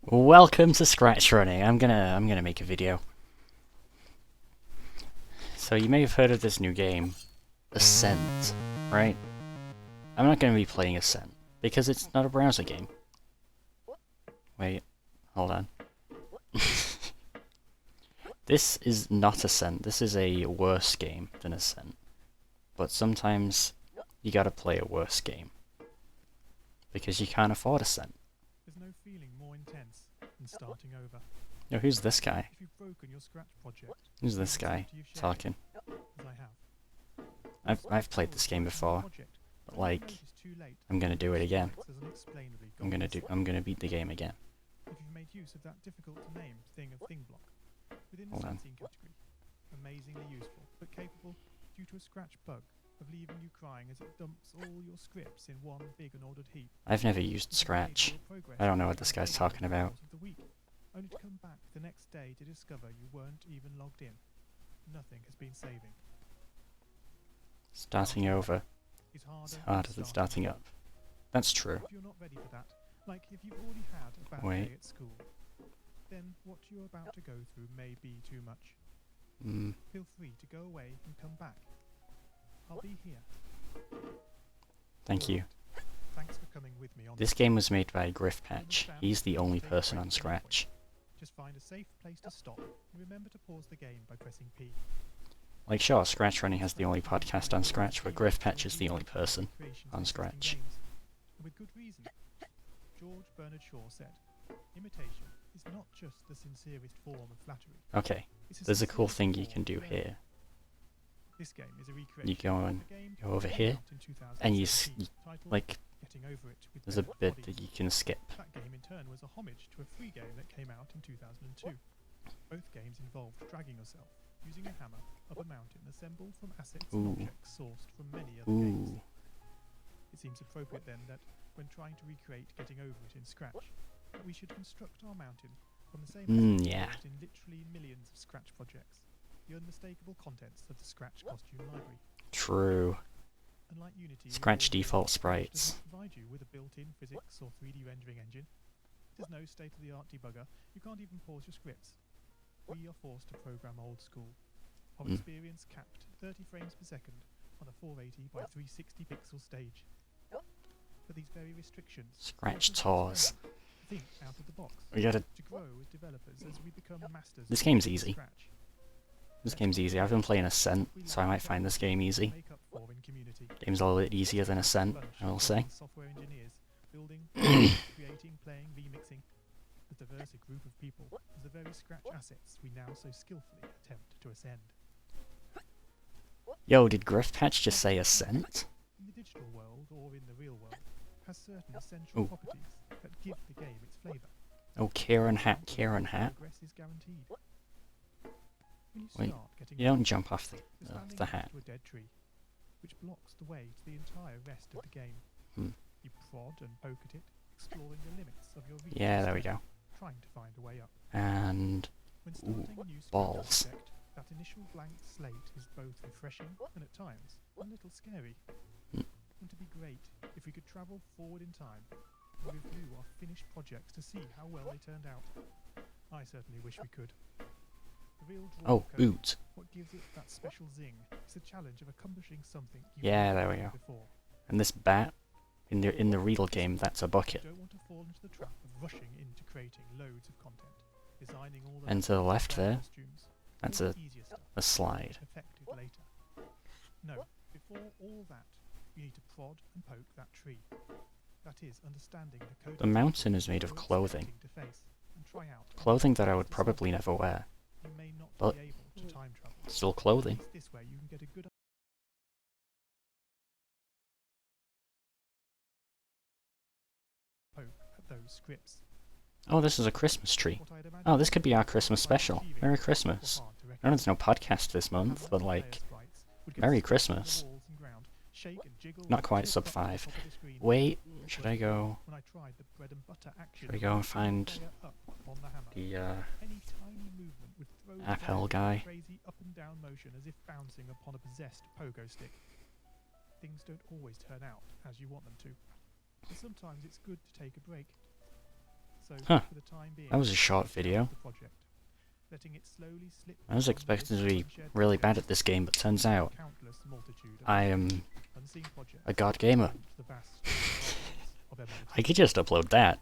Welcome to ScratchRunning. I'm gonna make a video. So you may have heard of this new game, Ascent, right? I'm not gonna be playing Ascent because it's not a browser game. Wait, hold on. This is not Ascent. This is a worse game than Ascent. But sometimes you gotta play a worse game because you can't afford Ascent. There's no feeling more intense than starting over. Yo, who's this guy? If you've broken your Scratch project, Who's this guy talking? as I have. I've played this game before, but like I'm gonna do it again. I'm gonna beat the game again. If you've made use of that difficult to name thing of thing block within the Hold on. cutscene category, amazingly useful but capable due to a Scratch bug of leaving you crying as it dumps all your scripts in one big and ordered heap. I've never used Scratch. I don't know what this guy's talking about. Only to come back the next day to discover you weren't even logged in. Nothing has been saving. Starting over It's is harder than starting up. That's true. If you're not ready for that, like if you've already had a bad Wait. day at school, then what you're about to go through may be too much. Feel free to go away and come back. I'll be here. Thank you. Thanks for coming with me on This game was made by Patch. He's the only person on Scratch. Just find a safe place to stop and remember to pause the game by pressing P. Like sure, ScratchRunning has the only podcast on Scratch, but Patch is the only person on Scratch. With good reason. George Bernard Shaw said, imitation is not just the sincerest form of flattery. Okay, It's there's a cool sincerest thing you form can of do learning. here. This game is a recreation You go of and the game go over that here, came out in 2017, and you titled like Getting Over It with there's a Dead bit Bodies. that you can skip. That game in turn was a homage to a free game that came out in 2002. Both games involved dragging yourself using a hammer up a mountain assembled from assets and Ooh. objects sourced from many other games. Ooh, It seems appropriate then that when trying to recreate Getting Over It in Scratch, that we should construct our mountain from the same assets yeah. used in literally millions of Scratch projects, the unmistakable contents of the Scratch costume library. true. Unlike Unity, Scratch or default Scratch sprites. does not provide you with a built-in physics or 3D rendering engine. There's no state-of-the-art debugger. You can't even pause your scripts. We are forced to program old school. Our experience capped 30 frames per second on a 480 by 360 pixel stage. But these very restrictions Scratch force us tours. to think out of the box, We gotta. to grow as developers as we become masters. This of game's using easy. Scratch. This game's easy. I've been playing Ascent, so I might find this game easy. Make up for in community. Game's a little bit easier than Ascent, I will say. Software engineers building, creating, playing, remixing. As diverse a group of people as the very Scratch assets we now so skillfully attempt to ascend. Yo, did Patch just say Ascent? In the digital world or in the real world, has certain essential Ooh. properties that give the game its flavour. Oh, Kieran Hat. Progress is guaranteed. When you Wait, start getting You don't jump off you're standing the next hat. to a dead tree, which blocks the way to the entire rest of the game. Hmm. You prod and poke at it, exploring the limits of your reach. Yeah, there we go. Trying to find a way up. And When starting a new Scratch balls. project, that initial blank slate is both refreshing and at times a little scary. Wouldn't it be great if we could travel forward in time and review our finished projects to see how well they turned out? I certainly wish we could. The real draw oh, code, boot. what gives it that special zing, is the challenge of accomplishing something you've Yeah, never there we done go. before. And this bat in the real game, that's a bucket. You don't want to fall into the trap of rushing into creating loads of content, designing all the And to the left Scratch there, costumes, that's all a the easier stuff. a slide. Perfected later. No, before all that, you need to prod and poke that tree. That is, understanding the code. The mountain is made of you're clothing. expecting to face and try out. Clothing that I would probably never wear. You may not but be able to time travel. Still At clothing. least this way you can get a good poke at those scripts. Oh, this is a Christmas tree. What I'd imagine Oh, this could be our Christmas by special. achieving Merry was Christmas. hard to I know there's no podcast this recognize. month, And but once the like, player sprites would get Merry stuck on the Christmas. walls and ground, shake and jiggle Not like quite clip sub buttons on 5. top of the screen. Wait, should I go? When I tried the bread and butter action Should I go and of pulling find the player up on the hammer. the Any tiny movement would throw the Apple player into guy? a crazy up and down motion as if bouncing upon a possessed pogo stick. Things don't always turn out as you want them to. and sometimes it's good to take a break. So, Huh. for the time being, That was a short video. the project, letting it slowly slip I was from expecting to this be unshared really project bad at this game, but turns out countless multitude of I am unseen projects a god gamer. to the vast departments of MIT. I could just upload that.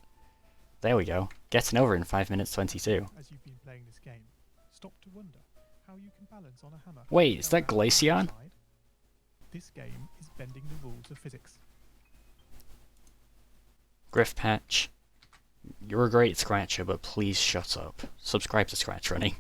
There we go. Getting over in 5 minutes 22. As you've been playing this game, stop to wonder how you can balance on a hammer. Wait, is that without having to Glaceon? decide. This game is bending the rules of physics. Griff Patch, you're a great scratcher, but please shut up. Subscribe to ScratchRunning.